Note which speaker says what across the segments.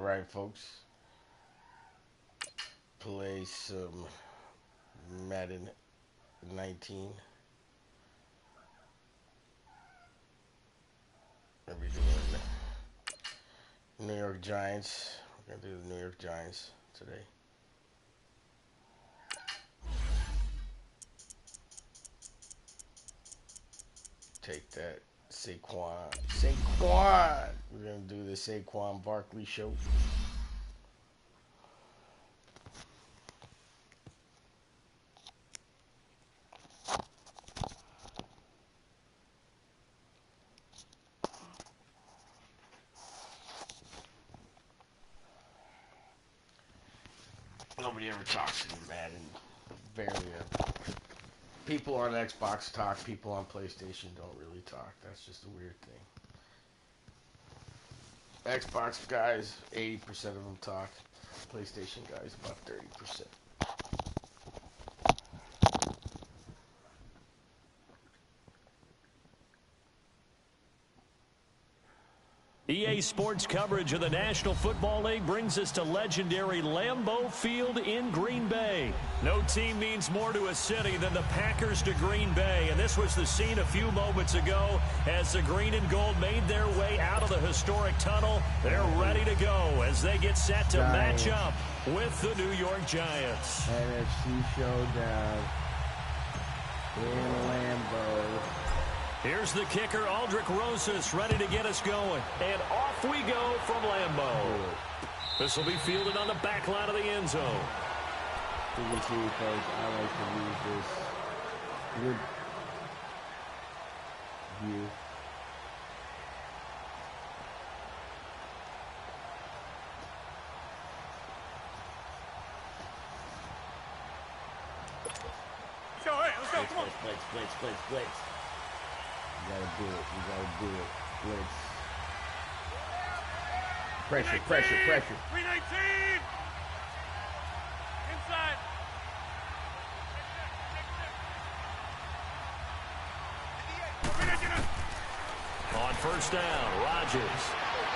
Speaker 1: Alright, folks. Play some Madden 19. We're doing New York Giants. We're going to do the New York Giants today. Take that. Saquon. We're going to do the Saquon Barkley show. Nobody ever talks to me, Madden. Barely ever. People on Xbox talk, people on PlayStation don't really talk. That's just a weird thing. Xbox guys, 80% of them talk. PlayStation guys, about 30%.
Speaker 2: EA Sports coverage of the National Football League brings us to legendary Lambeau Field in Green Bay. No team means more to a city than the Packers to Green Bay, and this was the scene a few moments ago as the green and gold made their way out of the historic tunnel. They're ready to go as they get set to match up with the New York Giants.
Speaker 1: NFC Showdown in Lambeau.
Speaker 2: Here's the kicker, Aldrich Rosas, ready to get us going. And off we go from Lambeau. This will be fielded on the back line of the end zone.
Speaker 1: You can see, folks, I like to use this good view. Blitz. You gotta do it. Blitz. Pressure.
Speaker 3: 319! Inside.
Speaker 2: On first down, Rodgers.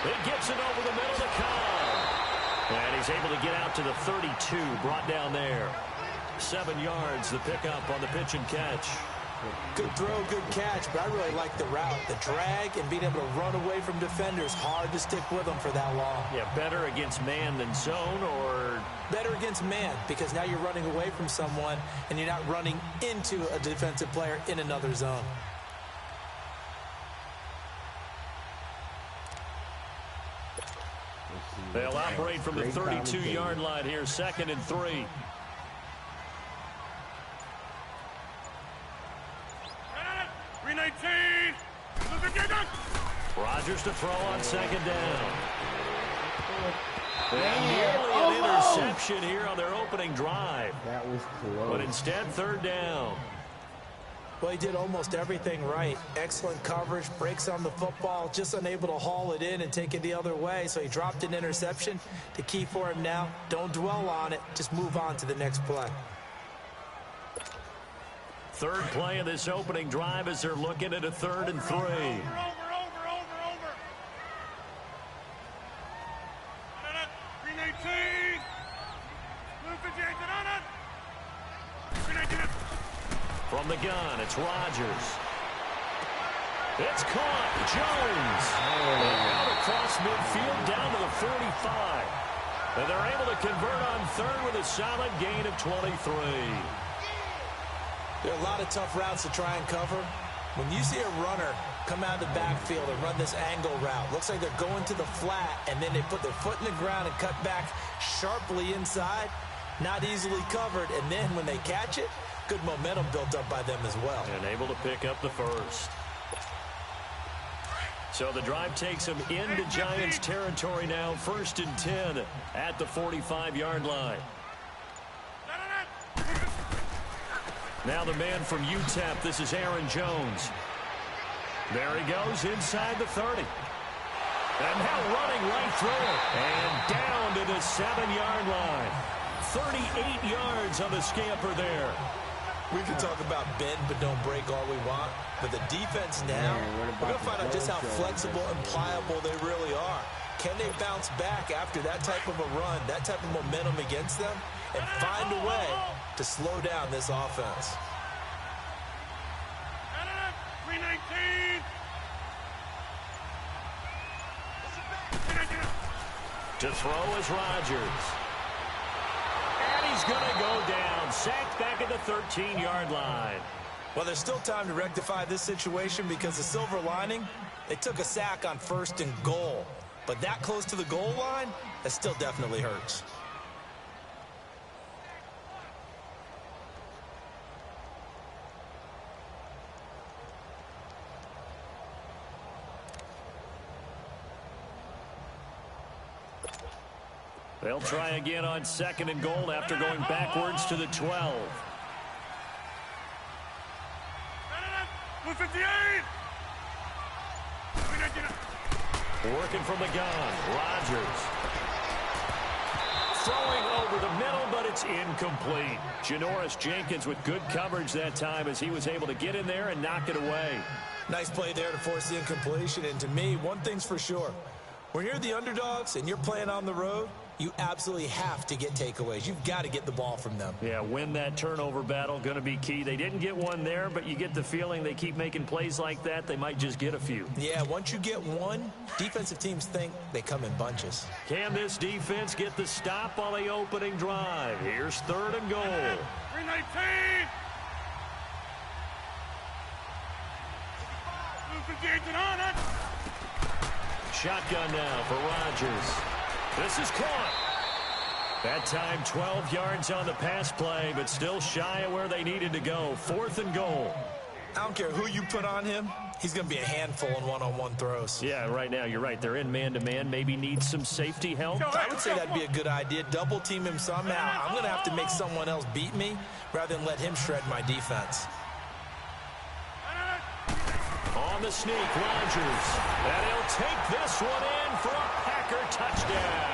Speaker 2: It gets it over the middle to Cobb. And he's able to get out to the 32, brought down there. 7 yards, the pickup on the pitch and catch.
Speaker 4: Good throw, good catch, but I really like the route. The drag and being able to run away from defenders, hard to stick with them for that long.
Speaker 2: Yeah, better against man than zone, or?
Speaker 4: Better against man, because now you're running away from someone and you're not running into a defensive player in another zone.
Speaker 2: They'll operate from the 32-yard line here, 2nd and 3. Rodgers to throw on 2nd down. And nearly an interception here on their opening drive.
Speaker 1: That was close.
Speaker 2: But instead, 3rd down.
Speaker 4: Well, he did almost everything right. Excellent coverage, breaks on the football, just unable to haul it in and take it the other way. So he dropped an interception. The key for him now, don't dwell on it. Just move on to the next play.
Speaker 2: 3rd play of this opening drive as they're looking at a 3rd and 3.
Speaker 3: Over. 319.
Speaker 2: From the gun, it's Rodgers. It's caught. Jones. Out across midfield down to the 45. And they're able to convert on 3rd with a solid gain of 23.
Speaker 4: There are a lot of tough routes to try and cover. When you see a runner come out of the backfield and run this angle route, looks like they're going to the flat, and then they put their foot in the ground and cut back sharply inside, not easily covered, and then when they catch it, good momentum built up by them as well.
Speaker 2: And able to pick up the 1st. So the drive takes them into Giants territory now, 1st and 10 at the 45-yard line. Now the man from UTEP, this is Aaron Jones. There he goes inside the 30. And now running right through it. And down to the 7-yard line. 38 yards on the scamper there.
Speaker 4: We can talk about bend but don't break all we want, but the defense now, we're going to find out just how flexible and pliable they really are. Can they bounce back after that type of a run, that type of momentum against them, and find a way to slow down this offense?
Speaker 2: 319. To throw is Rodgers. And he's going to go down. Sacked back at the 13-yard line.
Speaker 4: Well, there's still time to rectify this situation because the silver lining, they took a sack on 1st and goal. But that close to the goal line, that still definitely hurts.
Speaker 2: They'll try again on 2nd and goal after going backwards to the 12.
Speaker 3: 58.
Speaker 2: Working from the gun, Rodgers. Throwing over the middle, but it's incomplete. Janoris Jenkins with good coverage that time as he was able to get in there and knock it away.
Speaker 4: Nice play there to force the incompletion. And to me, one thing's for sure. When you're the underdogs and you're playing on the road, you absolutely have to get takeaways. You've got to get the ball from them.
Speaker 2: Yeah, win that turnover battle, going to be key. They didn't get one there, but you get the feeling they keep making plays like that, they might just get a few.
Speaker 4: Yeah, once you get one, defensive teams think they come in bunches.
Speaker 2: Can this defense get the stop on the opening drive? Here's 3rd and goal.
Speaker 3: 319. 58.
Speaker 2: Shotgun now for Rodgers. This is caught. That time 12 yards on the pass play, but still shy of where they needed to go. 4th and goal.
Speaker 4: I don't care who you put on him. He's going to be a handful in one-on-one throws.
Speaker 2: Yeah, right now you're right. They're in man-to-man. Maybe need some safety help.
Speaker 4: I would say that'd be a good idea. Double team him somehow. I'm going to have to make someone else beat me rather than let him shred my defense.
Speaker 2: On the sneak, Rodgers. And he'll take this one in for a Packer touchdown.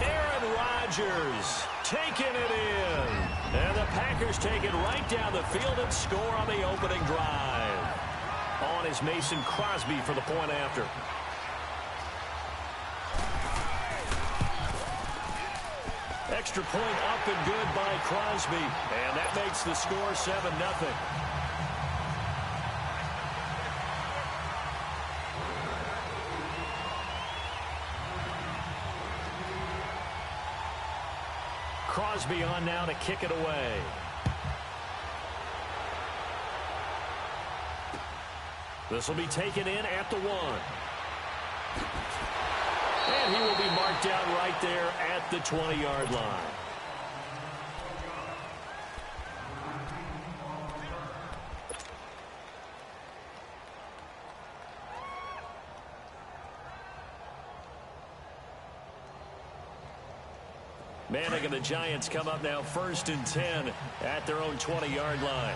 Speaker 2: Aaron Rodgers taking it in. And the Packers take it right down the field and score on the opening drive. On is Mason Crosby for the point after. Extra point up and good by Crosby. And that makes the score 7-0. Crosby on now to kick it away. This will be taken in at the 1. And he will be marked down right there at the 20-yard line. Manning and the Giants come up now 1st and 10 at their own 20-yard line.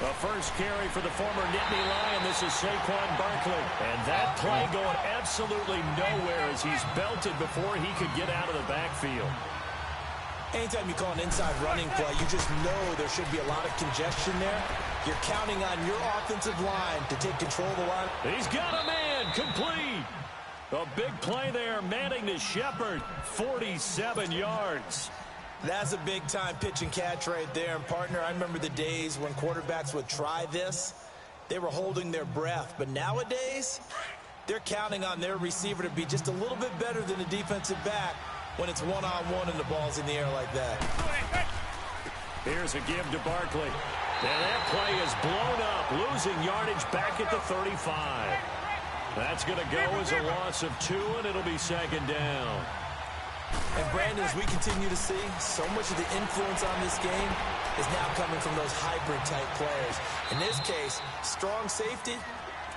Speaker 2: The first carry for the former Nittany Lion. This is Saquon Barkley. And that play going absolutely nowhere as he's belted before he could get out of the backfield.
Speaker 4: Anytime you call an inside running play, you just know there should be a lot of congestion there. You're counting on your offensive line to take control of the line.
Speaker 2: He's got a man complete. A big play there, Manning to Shepard, 47 yards.
Speaker 4: That's a big-time pitch and catch right there. And, partner, I remember the days when quarterbacks would try this. They were holding their breath. But nowadays, they're counting on their receiver to be just a little bit better than the defensive back when it's one-on-one and the ball's in the air like that.
Speaker 2: Here's a give to Barkley. And that play is blown up, losing yardage back at the 35. That's going to go as a loss of 2, and it'll be 2nd down.
Speaker 4: And, Brandon, as we continue to see, so much of the influence on this game is now coming from those hybrid-type players. In this case, strong safety,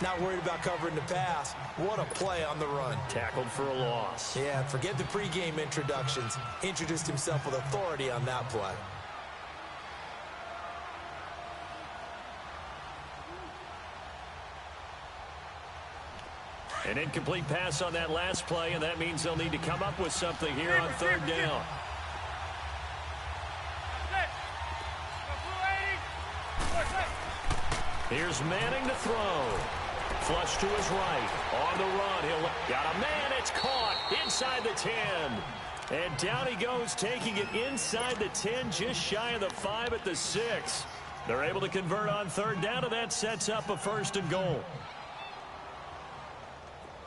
Speaker 4: not worried about covering the pass. What a play on the run.
Speaker 2: Tackled for a loss.
Speaker 4: Yeah, forget the pregame introductions. Introduced himself with authority on that play.
Speaker 2: An incomplete pass on that last play, and that means they'll need to come up with something here on 3rd down. Here's Manning to throw. Flush to his right. On the run. He'll got a man. It's caught inside the 10. And down he goes, taking it inside the 10, just shy of the 5 at the 6. They're able to convert on third down, and that sets up a 1st and goal.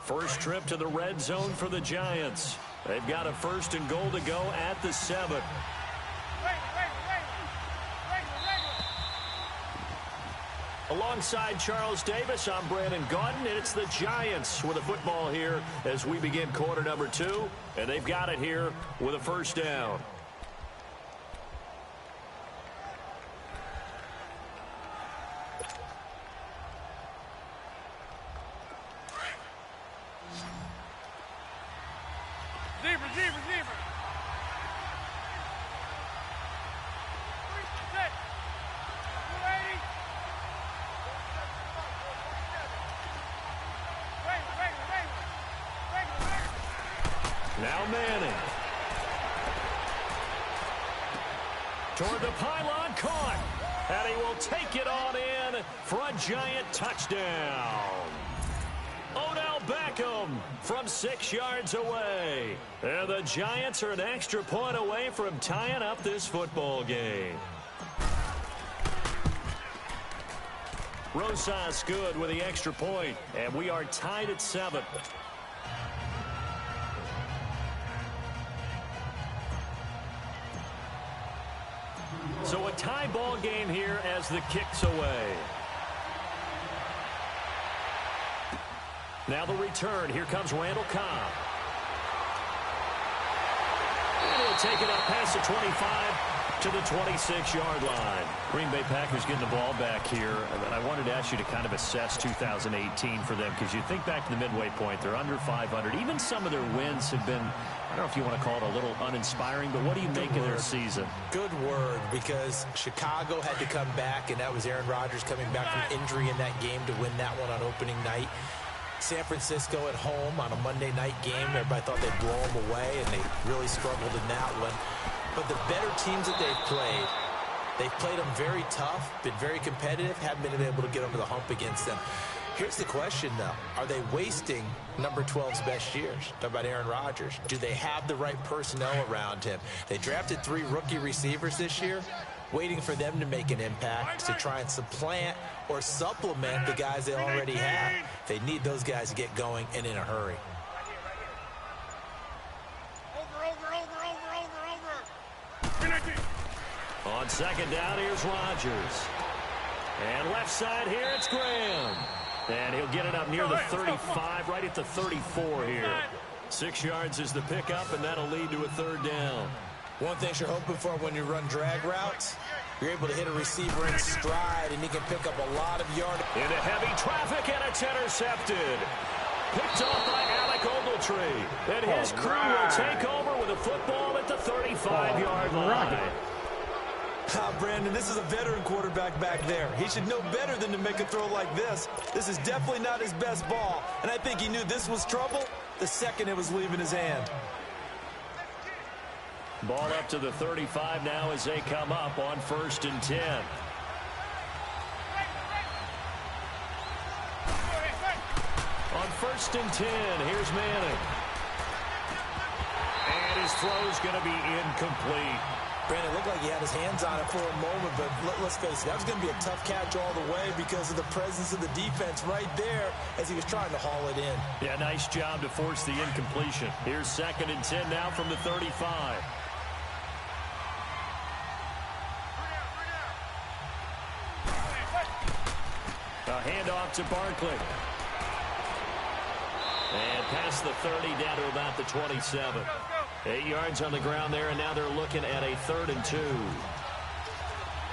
Speaker 2: First trip to the red zone for the Giants. They've got a 1st and goal to go at the 7. Alongside Charles Davis, I'm Brandon Gaudin, and it's the Giants with a football here as we begin quarter number 2, and they've got it here with a 1st down.
Speaker 3: Receiver.
Speaker 2: Now Manning. Toward the pylon, caught. And he will take it on in for a Giant touchdown. Odell Beckham from 6 yards away. And the Giants are an extra point away from tying up this football game. Rosas good with the extra point, and we are tied at 7. So a tie ball game here as the kick's away. Now the return. Here comes Randall Cobb. And he'll take it up past the 25 to the 26-yard line. Green Bay Packers getting the ball back here. And I wanted to ask you to kind of assess 2018 for them, because you think back to the midway point, they're under 500. Even some of their wins have been, I don't know if you want to call it a little uninspiring, but what do you make of their season?
Speaker 4: Good word, because Chicago had to come back, and that was Aaron Rodgers coming back from injury in that game to win that one on opening night. San Francisco at home on a Monday night game. Everybody thought they'd blow them away, and they really struggled in that one. But the better teams that they've played them very tough, been very competitive, haven't been able to get over the hump against them. Here's the question, though. Are they wasting number 12's best years? Talk about Aaron Rodgers. Do they have the right personnel around him? They drafted 3 rookie receivers this year, waiting for them to make an impact to try and supplant or supplement the guys they already have. They need those guys to get going and in a hurry.
Speaker 2: On second down, here's Rodgers. And left side here, it's Graham. And he'll get it up near the 35, right at the 34 here. 6 yards is the pickup, and that'll lead to a 3rd down.
Speaker 4: One thing you're hoping for when you run drag routes, you're able to hit a receiver in stride, and he can pick up a lot of yardage.
Speaker 2: Into heavy traffic, and it's intercepted. Picked off by Alec Ogletree. And his crew will take over with a football at the 35-yard line.
Speaker 5: Brandon, this is a veteran quarterback back there. He should know better than to make a throw like this. This is definitely not his best ball, and I think he knew this was trouble the second it was leaving his hand.
Speaker 2: Ball up to the 35 now as they come up on 1st and 10. On 1st and 10, here's Manning. And his throw's going to be incomplete.
Speaker 4: Brandon, looked like he had his hands on it for a moment, but let's face it, that was going to be a tough catch all the way because of the presence of the defense right there as he was trying to haul it in.
Speaker 2: Yeah, nice job to force the incompletion. Here's 2nd and 10 now from the 35. A handoff to Barkley. And past the 30 down to about the 27. 8 yards on the ground there, and now they're looking at a 3rd and 2.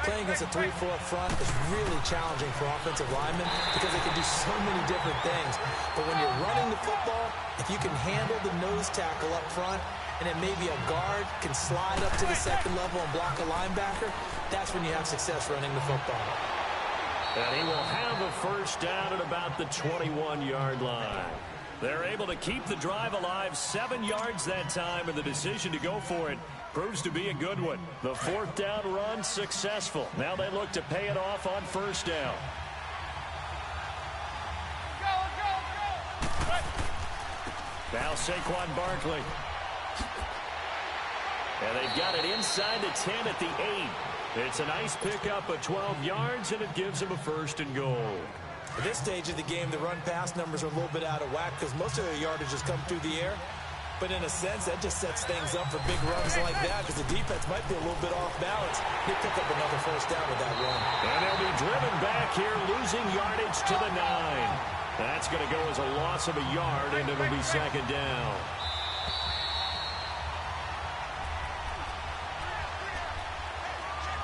Speaker 4: Playing against a 3-4 front is really challenging for offensive linemen because they can do so many different things. But when you're running the football, if you can handle the nose tackle up front, and then maybe a guard can slide up to the 2nd level and block a linebacker, that's when you have success running the football.
Speaker 2: And he will have a 1st down at about the 21-yard line. They're able to keep the drive alive, 7 yards that time, and the decision to go for it proves to be a good one. The 4th down run successful. Now they look to pay it off on 1st down. Now Saquon Barkley. And they've got it inside the 10 at the 8. It's a nice pickup of 12 yards, and it gives them a 1st and goal.
Speaker 4: At this stage of the game, the run-pass numbers are a little bit out of whack because most of their yardage has come through the air. But in a sense, that just sets things up for big runs like that because the defense might be a little bit off balance. They pick up another 1st down with that run.
Speaker 2: And they'll be driven back here, losing yardage to the 9. That's going to go as a loss of a yard, and it'll be 2nd down.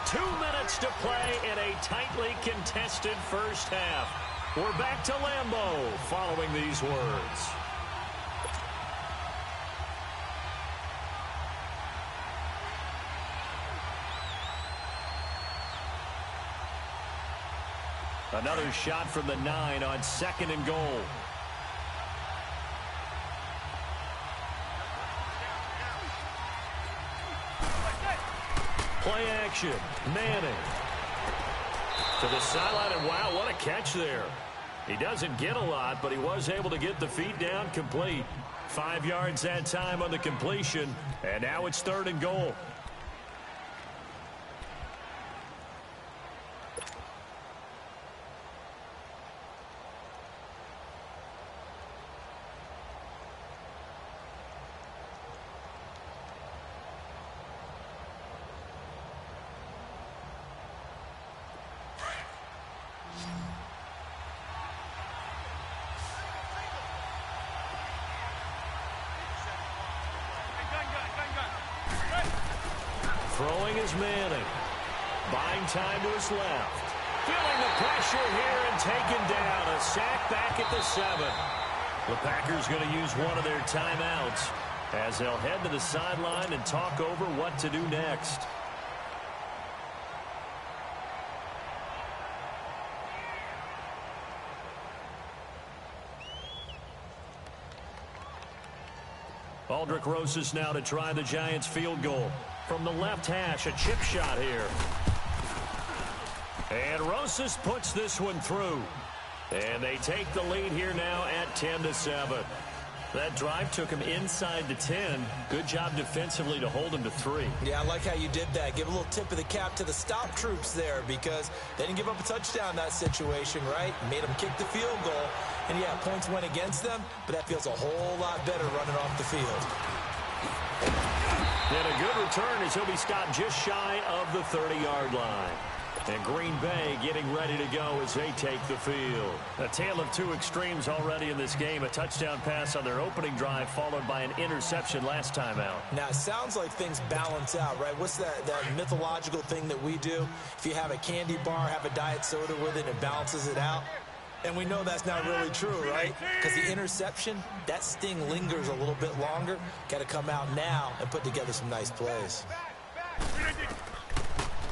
Speaker 2: Two minutes to play in a tightly contested first half. We're back to Lambeau following these words. Another shot from the 9 on 2nd and goal. Play action. Manning. To the sideline, and wow, what a catch there. He doesn't get a lot, but he was able to get the feet down complete. 5 yards that time on the completion, and now it's 3rd and goal. Throwing is Manning. Buying time to his left. Feeling the pressure here and taken down. A sack back at the 7. The Packers going to use one of their timeouts as they'll head to the sideline and talk over what to do next. Aldrick Rosas now to try the Giants field goal. From the left hash, a chip shot here. And Rosas puts this one through. And they take the lead here now at 10-7. That drive took him inside the 10. Good job defensively to hold him to 3.
Speaker 4: Yeah, I like how you did that. Give a little tip of the cap to the stop troops there because they didn't give up a touchdown in that situation, right? Made them kick the field goal. And, yeah, points went against them, but that feels a whole lot better running off the field.
Speaker 2: And a good return as he'll be stopped just shy of the 30-yard line. And Green Bay getting ready to go as they take the field. A tale of two extremes already in this game. A touchdown pass on their opening drive followed by an interception last time out.
Speaker 4: Now, it sounds like things balance out, right? What's that mythological thing that we do? If you have a candy bar, have a diet soda with it, it balances it out. And we know that's not really true, right? Because the interception, that sting lingers a little bit longer. Got to come out now and put together some nice plays.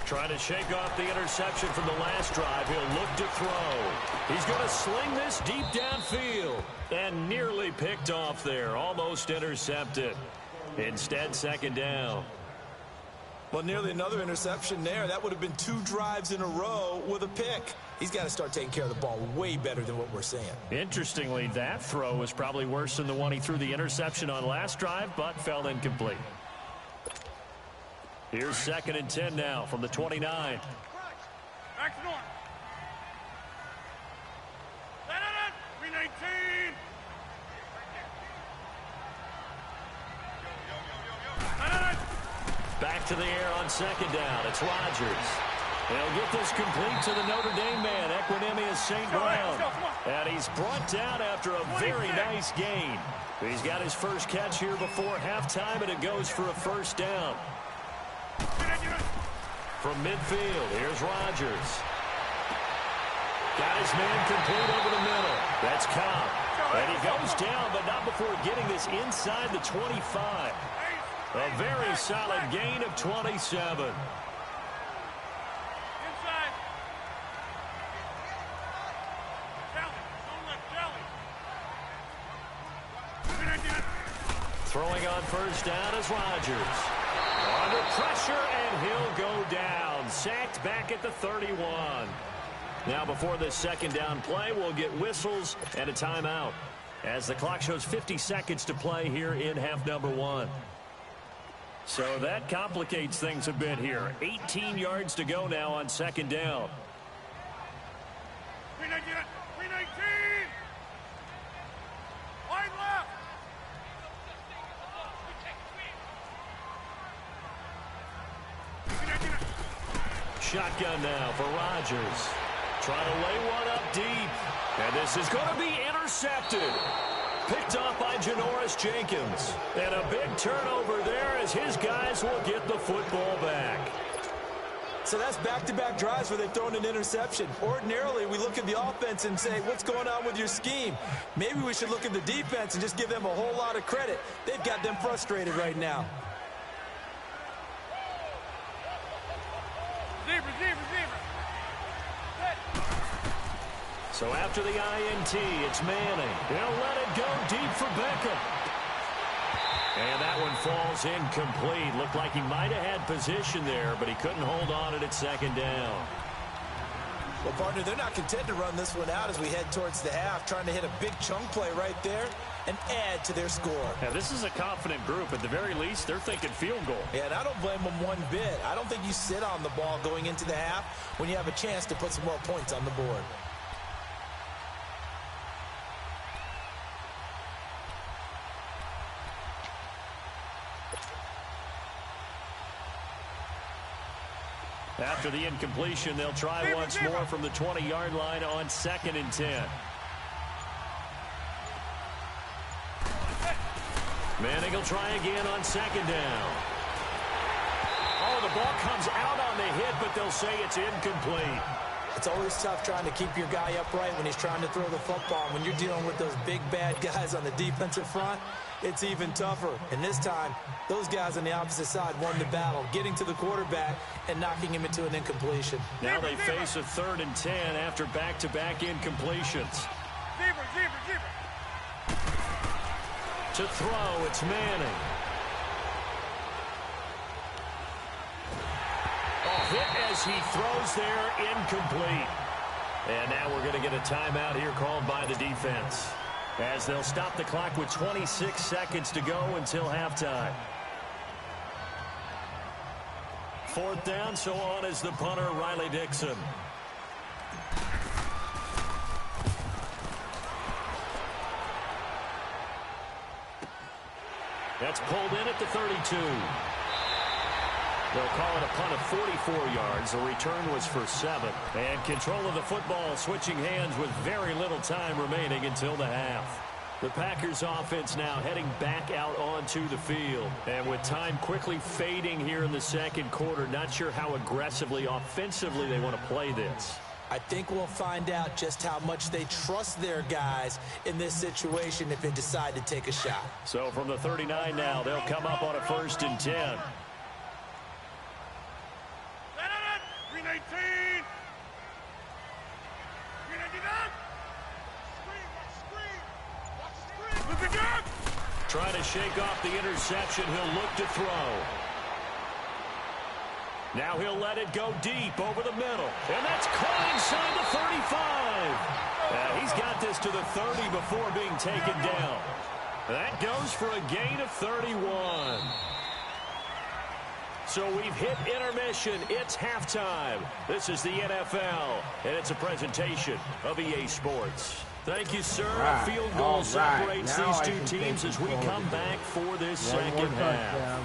Speaker 2: Trying to shake off the interception from the last drive. He'll look to throw. He's going to sling this deep downfield. And nearly picked off there. Almost intercepted. Instead, 2nd down.
Speaker 4: Well, nearly another interception there. That would have been 2 drives in a row with a pick. He's got to start taking care of the ball way better than what we're seeing.
Speaker 2: Interestingly, that throw was probably worse than the one he threw the interception on last drive, but fell incomplete. Here's 2nd and 10 now from the 29.
Speaker 3: Back to north. 319.
Speaker 2: Back to the air on 2nd down. It's Rodgers. They'll get this complete to the Notre Dame man, Equinemius St. Brown. And he's brought down after a very nice gain. He's got his first catch here before halftime, and it goes for a 1st down. From midfield, here's Rodgers. Got his man complete over the middle. That's Cobb. And he goes down, but not before getting this inside the 25. A very solid gain of 27. Throwing on 1st down is Rodgers. Under pressure, and he'll go down. Sacked back at the 31. Now, before this 2nd down play, we'll get whistles and a timeout. as the clock shows 50 seconds to play here in half number 1. So that complicates things a bit here. 18 yards to go now on second down.
Speaker 3: 319! 319! Wide left!
Speaker 2: Shotgun now for Rodgers. Trying to lay one up deep. And this is going to be intercepted. Picked off by Janoris Jenkins. And a big turnover there as his guys will get the football back.
Speaker 5: So that's back-to-back drives where they've thrown an interception. Ordinarily, we look at the offense and say, what's going on with your scheme? Maybe we should look at the defense and just give them a whole lot of credit. They've got them frustrated right now.
Speaker 2: So after the INT, it's Manning. He'll let it go deep for Beckham. And that one falls incomplete. Looked like he might have had position there, but he couldn't hold on at second down.
Speaker 5: Well, partner, they're not content to run this one out as we head towards the half, trying to hit a big chunk play right there and add to their score.
Speaker 2: Yeah, this is a confident group. At the very least, they're thinking field goal.
Speaker 5: Yeah, and I don't blame them one bit. I don't think you sit on the ball going into the half when you have a chance to put some more points on the board.
Speaker 2: After the incompletion, they'll try once more from the 20-yard line on 2nd and 10. Manning will try again on 2nd down. Oh, the ball comes out on the hit, but they'll say it's incomplete.
Speaker 5: It's always tough trying to keep your guy upright when he's trying to throw the football. When you're dealing with those big, bad guys on the defensive front, it's even tougher. And this time, those guys on the opposite side won the battle, getting to the quarterback and knocking him into an incompletion.
Speaker 2: Now they face a 3rd and 10 after back-to-back incompletions. To throw, it's Manning. Hit as he throws there, incomplete. And now we're going to get a timeout here called by the defense, as they'll stop the clock with 26 seconds to go until halftime. 4th down, so on is the punter, Riley Dixon. That's pulled in at the 32. They'll call it a punt of 44 yards. The return was for 7. And control of the football switching hands with very little time remaining until the half. The Packers offense now heading back out onto the field. And with time quickly fading here in the second quarter, not sure how aggressively, offensively they want to play this.
Speaker 5: I think we'll find out just how much they trust their guys in this situation if they decide to take a shot.
Speaker 2: So from the 39 now, they'll come up on a 1st and 10.
Speaker 3: 319! 319!
Speaker 2: Trying to shake off the interception. He'll look to throw. Now he'll let it go deep over the middle. And that's caught inside the 35. He's got this to the 30 before being taken down. That goes for a gain of 31. So we've hit intermission. It's halftime. This is the NFL, and it's a presentation of EA Sports. Thank you, sir. A field goal separates these two teams as we come back for this second half.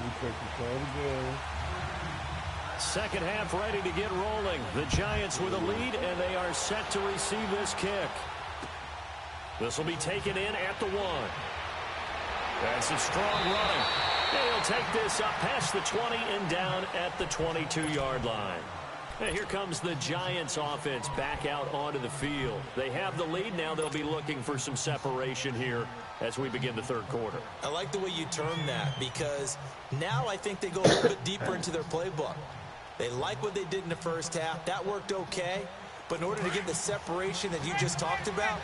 Speaker 2: Second half ready to get rolling. The Giants with a lead, and they are set to receive this kick. This will be taken in at the 1. That's a strong running. He'll take this up past the 20 and down at the 22-yard line. And here comes the Giants offense back out onto the field. They have the lead. Now they'll be looking for some separation here as we begin the third quarter.
Speaker 5: I like the way you term that, because now I think they go a little bit deeper into their playbook. They like what they did in the first half. That worked okay. But in order to get the separation that you just talked about,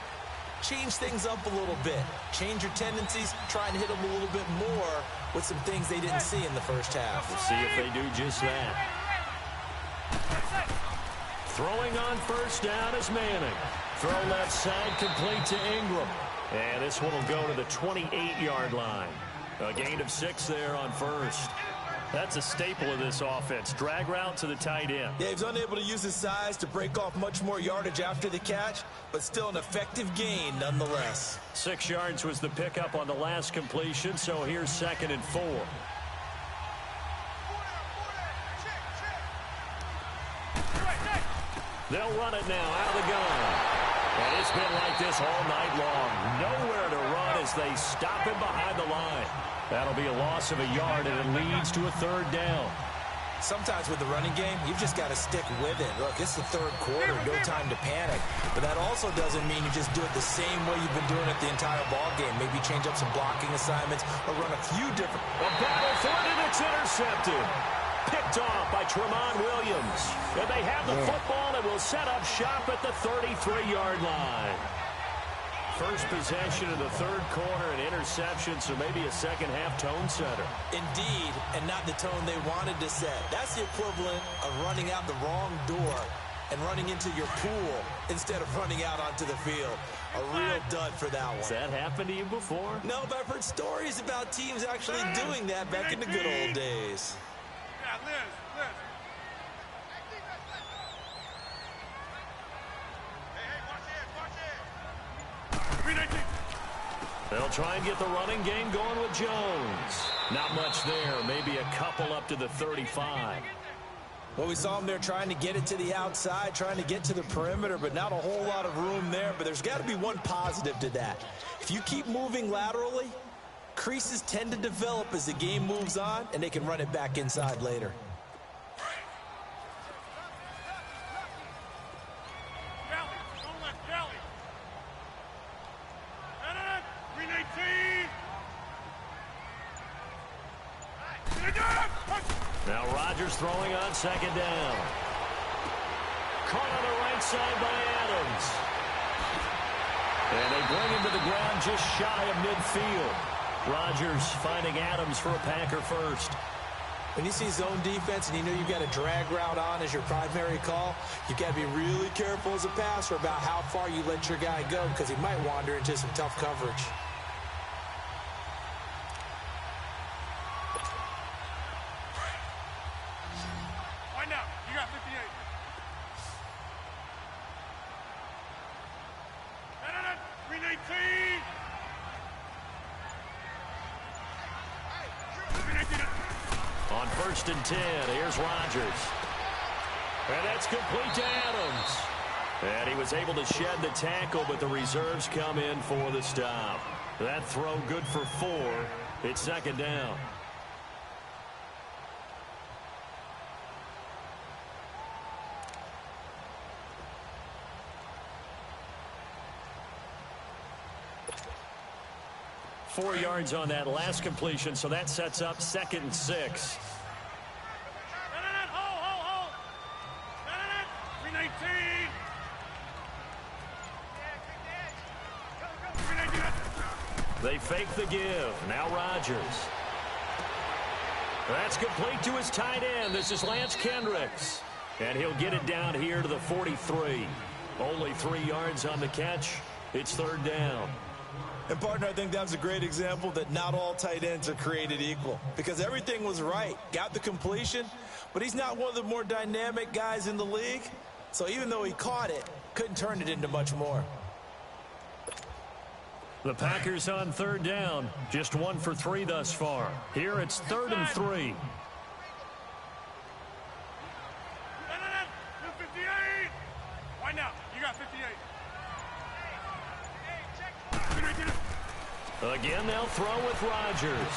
Speaker 5: change things up a little bit. Change your tendencies. Try and hit them a little bit more with some things they didn't see in the first half.
Speaker 2: We'll see if they do just that. Throwing on 1st down is Manning. Throw left side complete to Ingram. And this one will go to the 28-yard line. A gain of 6 there on first. That's a staple of this offense. Drag route to the tight end.
Speaker 5: Yeah, he's unable to use his size to break off much more yardage after the catch, but still an effective gain nonetheless.
Speaker 2: 6 yards was the pickup on the last completion, so here's 2nd and 4. They'll run it now out of the gun. And it's been like this all night long. Nowhere to run as they stop him behind the line. That'll be a loss of a yard, and it leads to a 3rd down.
Speaker 5: Sometimes with the running game, you've just got to stick with it. Look, it's the 3rd quarter, no time to panic. But that also doesn't mean you just do it the same way you've been doing it the entire ball game. Maybe change up some blocking assignments or run a few different...
Speaker 2: A battle for it, and it's intercepted. Picked off by Tremont Williams. And they have the football and will set up shop at the 33-yard line. First possession of the 3rd quarter, an interception, so maybe a second-half tone setter.
Speaker 5: Indeed, and not the tone they wanted to set. That's the equivalent of running out the wrong door and running into your pool instead of running out onto the field. A real dud for that one.
Speaker 2: Has that happened to you before?
Speaker 5: No, but I've heard stories about teams actually doing that back in the good old days.
Speaker 3: Yeah, Liz.
Speaker 2: They'll try and get the running game going with Jones. Not much there. Maybe a couple up to the 35.
Speaker 5: Well, we saw him there trying to get it to the outside, trying to get to the perimeter, but not a whole lot of room there. But there's got to be one positive to that. If you keep moving laterally, creases tend to develop as the game moves on, and they can run it back inside later.
Speaker 2: Now Rodgers throwing on 2nd down. Caught on the right side by Adams. And they bring him to the ground just shy of midfield. Rodgers finding Adams for a Packer first.
Speaker 5: When you see zone defense and you know you've got a drag route on as your primary call, you've got to be really careful as a passer about how far you let your guy go because he might wander into some tough coverage.
Speaker 2: On 1st and 10, here's Rodgers. And that's complete to Adams. And he was able to shed the tackle, but the reserves come in for the stop. That throw good for 4. It's 2nd down. Four yards on that last completion, so that sets up 2nd and 6. They fake the give. Now Rodgers. That's complete to his tight end. This is Lance Kendricks. And he'll get it down here to the 43. Only 3 yards on the catch. It's 3rd down.
Speaker 5: And, partner, I think that was a great example that not all tight ends are created equal because everything was right. Got the completion, but he's not one of the more dynamic guys in the league. So even though he caught it, couldn't turn it into much more.
Speaker 2: The Packers on 3rd down. Just 1 for 3 thus far. Here it's 3rd and 3.
Speaker 3: Why now? You got 58.
Speaker 2: Again, they'll throw with Rodgers.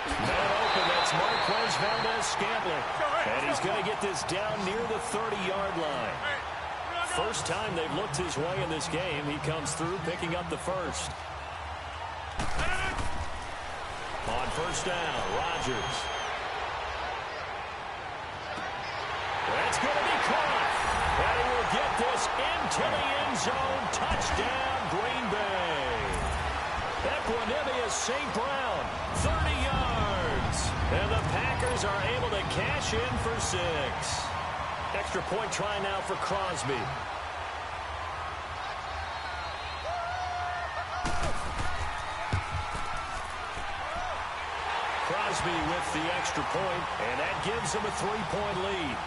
Speaker 2: Man open, that's Marquez Valdez-Scantling. And he's going to get this down near the 30-yard line. First time they've looked his way in this game. He comes through picking up the first. On 1st down, Rodgers. That's going to be caught. And he will get this into the end zone. Touchdown, Green Bay. Equanimous St. Brown, 30 yards. And the Packers are able to cash in for 6. Extra point try now for Crosby. Crosby with the extra point, and that gives him a 3-point lead.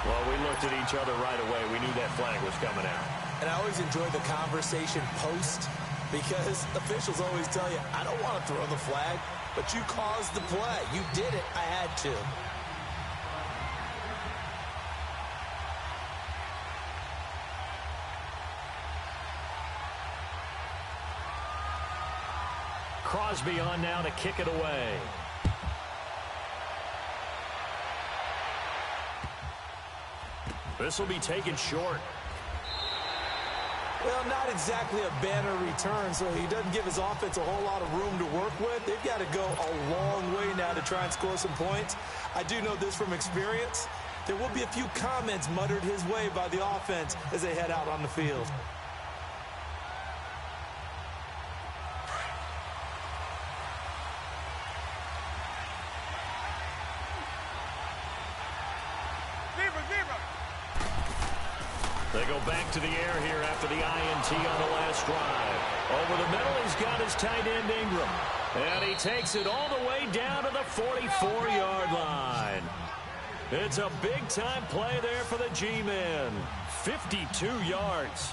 Speaker 2: Well, we looked at each other right away. We knew that flag was coming out.
Speaker 4: And I always enjoy the conversation post, because officials always tell you, I don't want to throw the flag, but you caused the play. You did it. I had to.
Speaker 2: Crosby on now to kick it away. This will be taken short.
Speaker 4: Well, not exactly a banner return, so he doesn't give his offense a whole lot of room to work with. They've got to go a long way now to try and score some points. I do know this from experience. There will be a few comments muttered his way by the offense as they head out on the field.
Speaker 2: They go back to the air here after the INT on the last drive. Over the middle, he's got his tight end Ingram. And he takes it all the way down to the 44-yard line. It's a big-time play there for the G-men. 52 yards.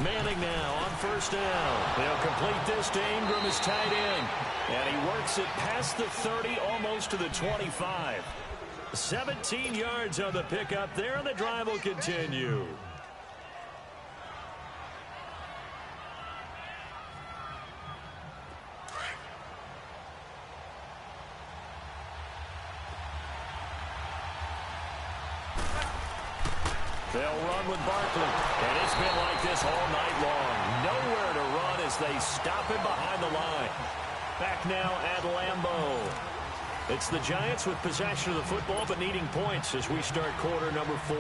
Speaker 2: Manning now on first down. They'll complete this to Ingram, his tight end. And he works it past the 30, almost to the 25. 17 yards on the pickup there, and the drive will continue. They'll run with Barkley, and it's been like this all night long. Nowhere to run as they stop him behind the line. Back now at Lambeau. It's the Giants with possession of the football, but needing points as we start quarter number 4.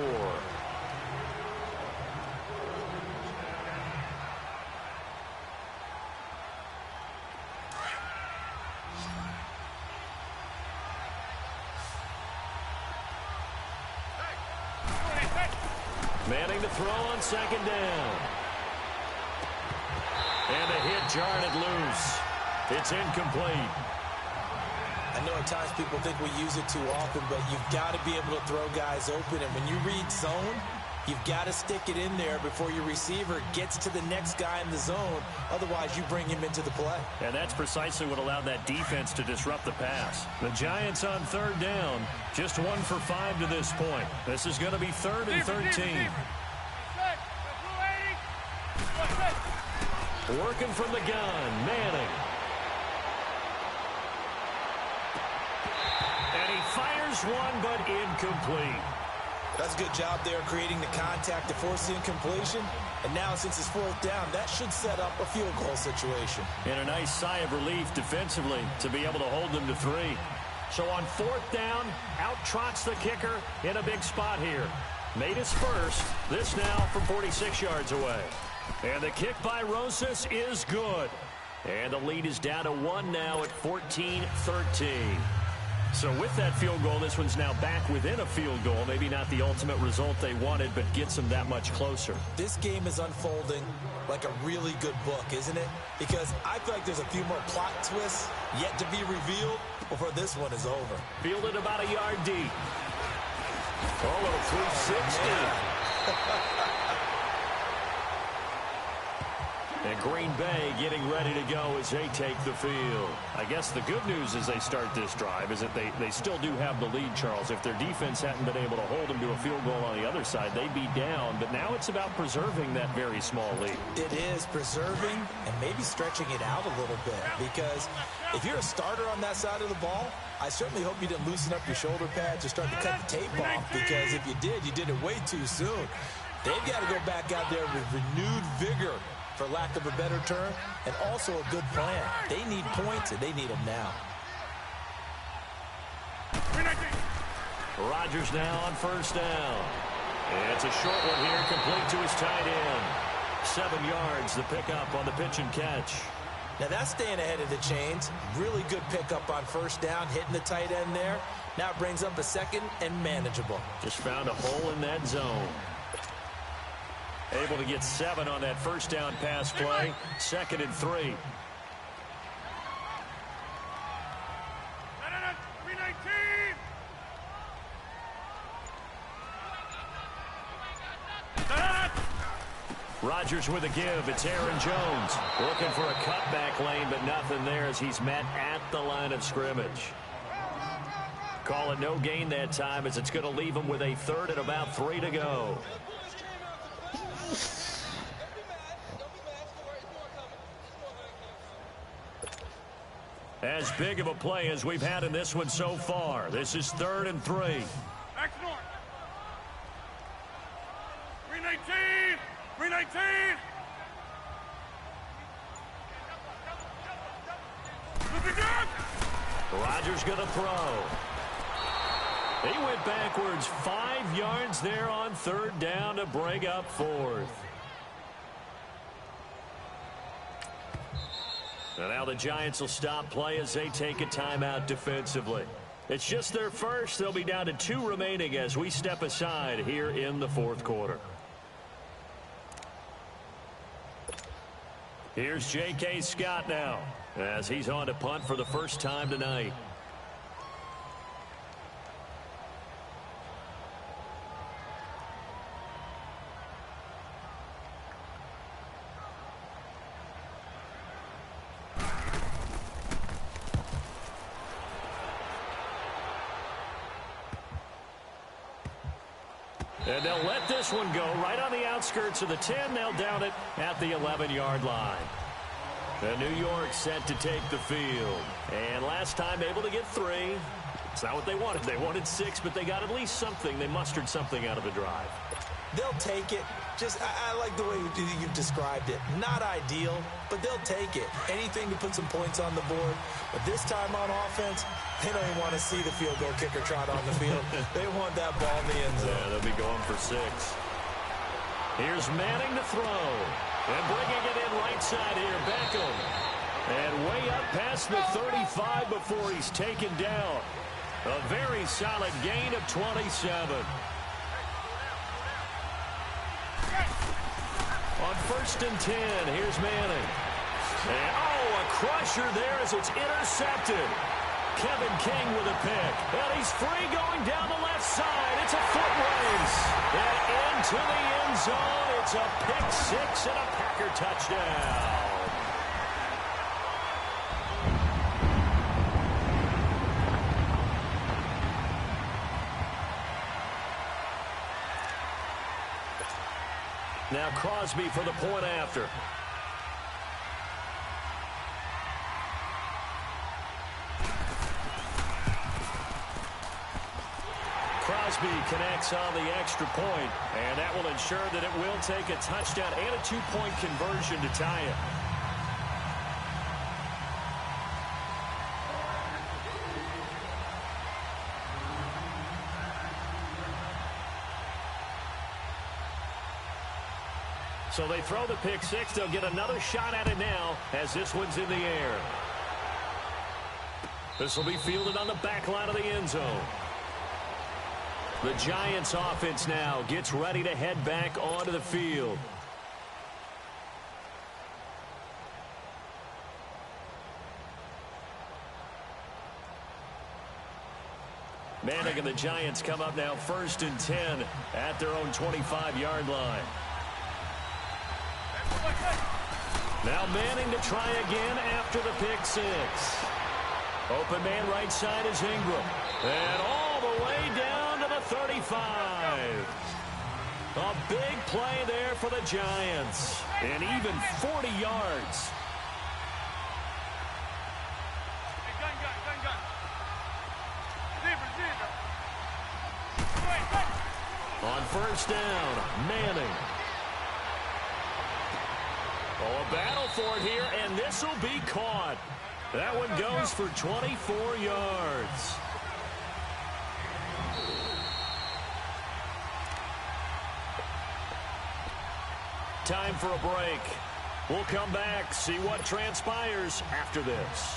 Speaker 2: Manning to throw on second down. And a hit jarred it loose. It's incomplete.
Speaker 4: I know at times people think we use it too often, but you've got to be able to throw guys open. And when you read zone, you've got to stick it in there before your receiver gets to the next guy in the zone. Otherwise, you bring him into the play.
Speaker 2: And that's precisely what allowed that defense to disrupt the pass. The Giants on third down, just 1 for 5 to this point. This is going to be 3rd and 13. Working from the gun, Manning. And he fires one, but incomplete.
Speaker 4: That's a good job there creating the contact to force the incompletion. And now since it's 4th down, that should set up a field goal situation.
Speaker 2: And a nice sigh of relief defensively to be able to hold them to 3. So on 4th down, out trots the kicker in a big spot here. Made his first. This now from 46 yards away. And the kick by Rosas is good. And the lead is down to 1 now at 14-13. So with that field goal, this one's now back within a field goal. Maybe not the ultimate result they wanted, but gets them that much closer.
Speaker 4: This game is unfolding like a really good book, isn't it? Because I feel like there's a few more plot twists yet to be revealed before this one is over.
Speaker 2: Fielded about a yard deep. Oh, a 360. And Green Bay getting ready to go as they take the field. I guess the good news as they start this drive is that they still do have the lead, Charles. If their defense hadn't been able to hold them to a field goal on the other side, they'd be down. But now it's about preserving that very small lead.
Speaker 4: It is preserving and maybe stretching it out a little bit. Because if you're a starter on that side of the ball, I certainly hope you didn't loosen up your shoulder pads or start to cut the tape off. Because if you did, you did it way too soon. They've got to go back out there with renewed vigor, for lack of a better term, and also a good plan. They need points, and they need them now.
Speaker 2: Rodgers now on first down. And it's a short one here, complete to his tight end. 7 yards, the pickup on the pitch and catch.
Speaker 4: Now that's staying ahead of the chains. Really good pickup on first down, hitting the tight end there. Now it brings up a second and manageable.
Speaker 2: Just found a hole in that zone. Able to get 7 on that first down pass play. 2nd and 3. Rodgers with a give. It's Aaron Jones looking for a cutback lane, but nothing there as he's met at the line of scrimmage. Call it no gain that time as it's going to leave him with a 3rd and about 3 to go. As big of a play as we've had in this one so far. This is 3rd and 3.
Speaker 3: Back north. 319. 319. Looking good.
Speaker 2: Rodgers going to throw. He went backwards 5 yards there on 3rd down to break up 4th. And now the Giants will stop play as they take a timeout defensively. It's just their first. They'll be down to 2 remaining as we step aside here in the 4th quarter. Here's J.K. Scott now as he's on to punt for the first time tonight. And they'll let this one go right on the outskirts of the 10. They'll down it at the 11-yard line. The New York set to take the field. And last time able to get 3. It's not what they wanted. They wanted 6, but they got at least something. They mustered something out of the drive.
Speaker 4: They'll take it. I like the way you've described it. Not ideal, but they'll take it. Anything to put some points on the board. But this time on offense, they don't even want to see the field goal kicker trot on the field. They want that ball in the end zone.
Speaker 2: Yeah, they'll be going for 6. Here's Manning to throw. And bringing it in right side here, Beckham. And way up past the 35 before he's taken down. A very solid gain of 27. On 1st and 10, here's Manning. And, a crusher there as it's intercepted. Kevin King with a pick. And he's free going down the left side. It's a foot race. And into the end zone. It's a pick 6 and a Packer touchdown. Now Crosby for the point after. Crosby connects on the extra point, and that will ensure that it will take a touchdown and a 2-point conversion to tie it. So they throw the pick 6. They'll get another shot at it now as this one's in the air. This will be fielded on the back line of the end zone. The Giants offense now gets ready to head back onto the field. Manning and the Giants come up now 1st and 10 at their own 25-yard line. Now Manning to try again after the pick 6. Open man right side is Ingram. And all the way down to the 35. A big play there for the Giants. And even 40 yards. On 1st down, Manning. Oh, a battle for it here, and this will be caught. That one goes for 24 yards. Time for a break. We'll come back, see what transpires after this.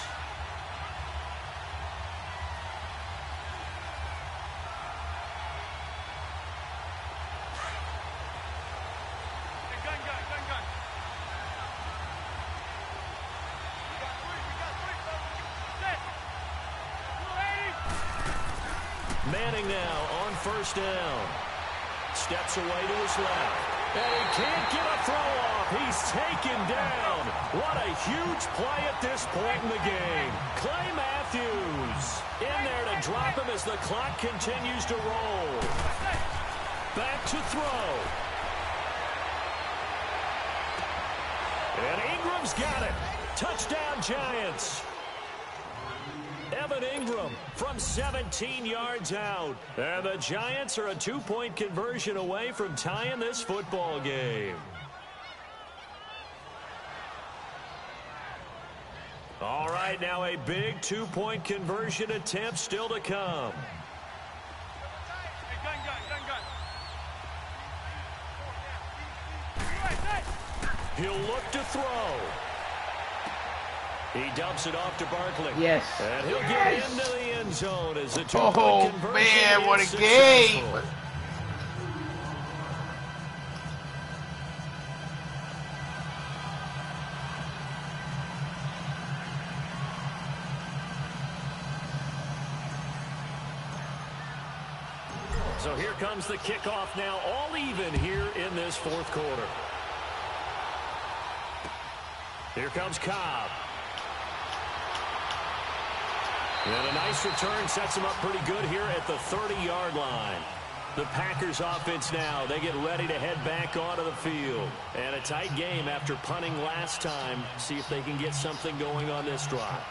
Speaker 2: Manning now on first down. Steps away to his left. And he can't get a throw off. He's taken down. What a huge play at this point in the game. Clay Matthews in there to drop him as the clock continues to roll. Back to throw. And Ingram's got it. Touchdown, Giants. Evan Ingram from 17 yards out. And the Giants are a 2-point conversion away from tying this football game. All right, now a big 2-point conversion attempt still to come. He'll look to throw. He dumps it off to Barkley.
Speaker 1: Yes.
Speaker 2: And he'll get into the end zone as a 2-point conversion.
Speaker 1: Oh, man, what a
Speaker 2: successful.
Speaker 1: game.
Speaker 2: So here comes the kickoff now, all even here in this fourth quarter. Here comes Cobb. And a nice return sets him up pretty good here at the 30-yard line. The Packers offense now, they get ready to head back onto the field. And a tight game after punting last time. See if they can get something going on this drive.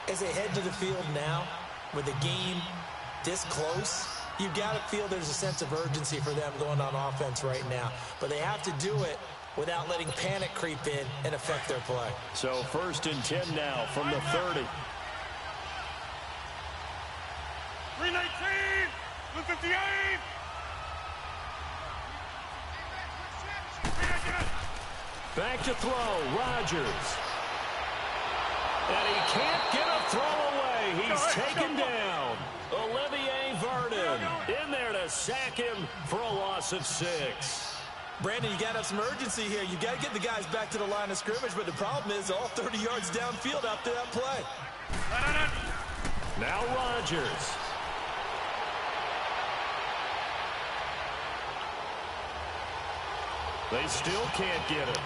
Speaker 4: As they head to the field now, with the game this close, you've got to feel there's a sense of urgency for them going on offense right now. But they have to do it without letting panic creep in and affect their play.
Speaker 2: So 1st and 10 now from the 30.
Speaker 3: 319, 258.
Speaker 2: Back to throw, Rodgers. And he can't get a throw away. He's taken down. Olivier Vernon in there to sack him for a loss of 6.
Speaker 4: Brandon, you got to have some urgency here. You got to get the guys back to the line of scrimmage, but the problem is all 30 yards downfield after that play.
Speaker 2: Now Rodgers. They still can't get it.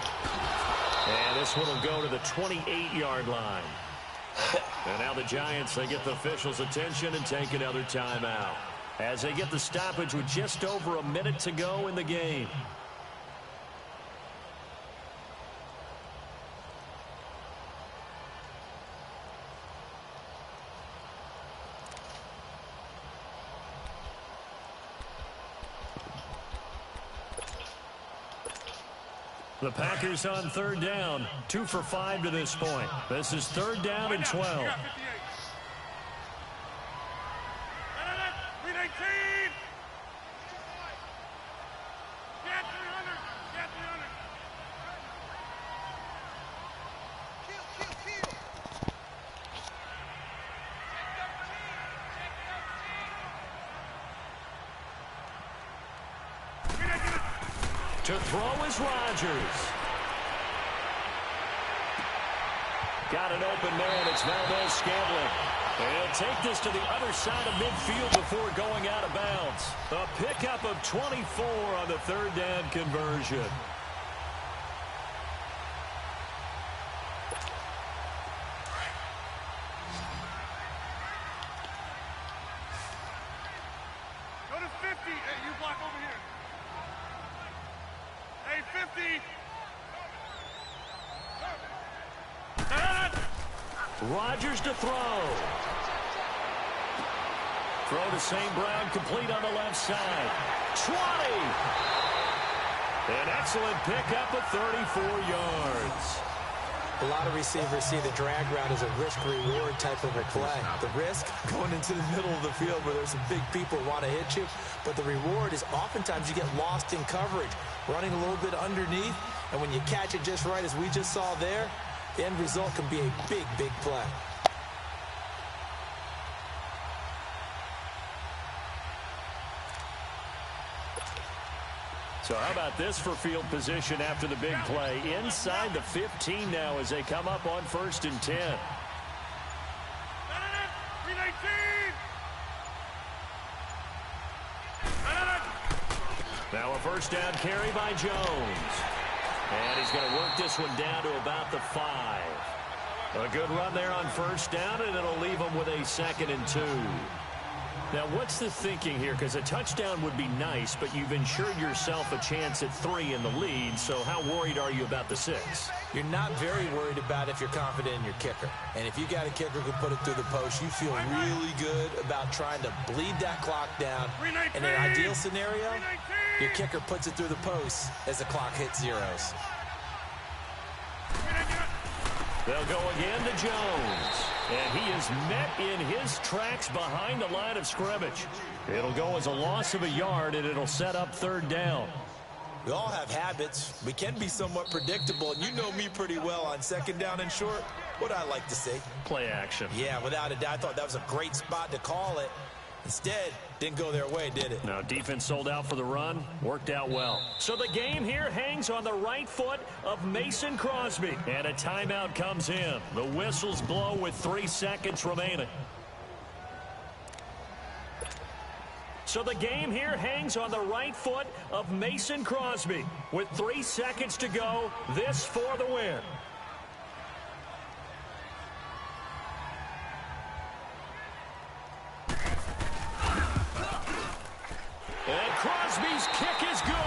Speaker 2: And this one will go to the 28-yard line. And now the Giants, they get the officials' attention and take another timeout as they get the stoppage with just over a minute to go in the game. The Packers on 3rd down, 2 for 5 to this point. This is 3rd down and 12.
Speaker 3: 319. Get 300. Get 300.
Speaker 2: To throw is Rodgers. Got an open man. It's Valdez-Scantling. And he'll take this to the other side of midfield before going out of bounds. A pickup of 24 on the 3rd down conversion.
Speaker 3: Go to 50. Hey, you block over here. Hey, 50.
Speaker 2: Rodgers to throw. Throw to St. Brown, complete on the left side. 20. An excellent pickup of 34 yards.
Speaker 4: A lot of receivers see the drag route as a risk-reward type of a play. The risk, going into the middle of the field where there's some big people who want to hit you. But the reward is oftentimes you get lost in coverage, running a little bit underneath. And when you catch it just right, as we just saw there, the end result can be a big, big play.
Speaker 2: So how about this for field position after the big play? Inside the 15 now as they come up on 1st and 10.
Speaker 3: 319.
Speaker 2: Now a first down carry by Jones. And he's going to work this one down to about the 5. A good run there on first down, and it'll leave him with a 2nd and 2. Now, what's the thinking here? Because a touchdown would be nice, but you've ensured yourself a chance at 3 in the lead, so how worried are you about the 6?
Speaker 4: You're not very worried about if you're confident in your kicker. And if you got a kicker who can put it through the post, you feel really good about trying to bleed that clock down. In an ideal scenario, your kicker puts it through the post as the clock hits zeros.
Speaker 2: They'll go again to Jones. And he is met in his tracks behind the line of scrimmage. It'll go as a loss of a yard, and it'll set up 3rd down.
Speaker 4: We all have habits. We can be somewhat predictable, and you know me pretty well on 2nd down and short. What I like to say?
Speaker 2: Play action.
Speaker 4: Yeah, without a doubt. I thought that was a great spot to call it. Instead, didn't go their way, did it?
Speaker 2: Now, defense sold out for the run. Worked out well. So the game here hangs on the right foot of Mason Crosby. And a timeout comes in. The whistles blow with 3 seconds remaining. So the game here hangs on the right foot of Mason Crosby. With 3 seconds to go, this for the win. And Crosby's kick is good.